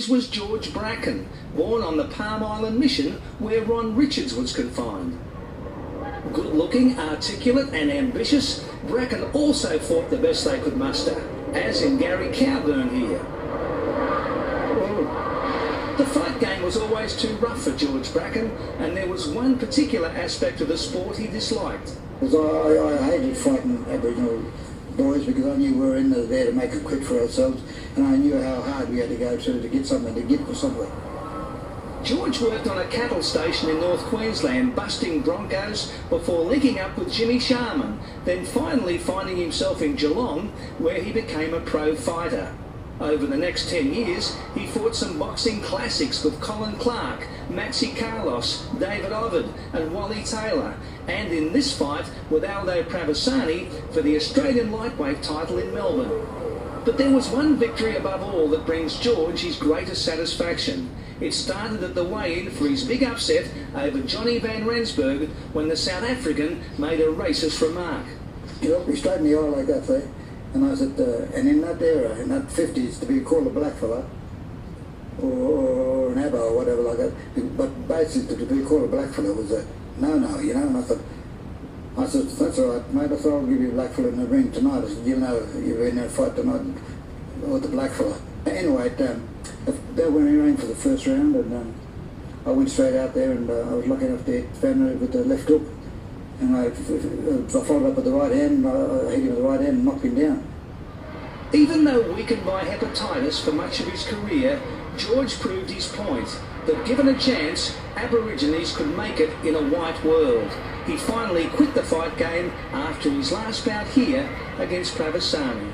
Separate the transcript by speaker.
Speaker 1: This was George Bracken, born on the Palm Island mission where Ron Richards was confined. Good-looking, articulate and ambitious, Bracken also fought the best they could muster, as in Gary Cowburn here. The fight game was always too rough for George Bracken, and there was one particular aspect of the sport he disliked.
Speaker 2: I hated fighting Aboriginal boys because I knew we were in there to make a quid for ourselves, and I knew how hard we had to go to get something, to get for somewhere.
Speaker 1: George worked on a cattle station in North Queensland, busting broncos before linking up with Jimmy Sharman, then finally finding himself in Geelong, where he became a pro fighter. Over the next 10 years, he fought some boxing classics with Colin Clark, Maxi Carlos, David Ovid and Wally Taylor, and in this fight with Aldo Pravasani for the Australian lightweight title in Melbourne. But there was one victory above all that brings George his greatest satisfaction. It started at the weigh-in for his big upset over Johnny Van Rensburg when the South African made a racist remark.
Speaker 2: He looked me straight in the eye like that, eh? And I said, and in that era, in that 50s, to be called a blackfella, or an Abbo or whatever like that, but basically to be called a blackfella was a no-no, you know, and I said, that's all right, mate, I thought I'll give you a blackfella in the ring tonight. I said, you know, you're in a fight tonight with the blackfella. Anyway, that went in for the first round, and I went straight out there, and I was lucky enough to hit Van with the left hook. And I followed up with the right hand, I hit him with the right hand and knocked him down.
Speaker 1: Even though weakened by hepatitis for much of his career, George proved his point, that given a chance, Aborigines could make it in a white world. He finally quit the fight game after his last bout here against Pravasani.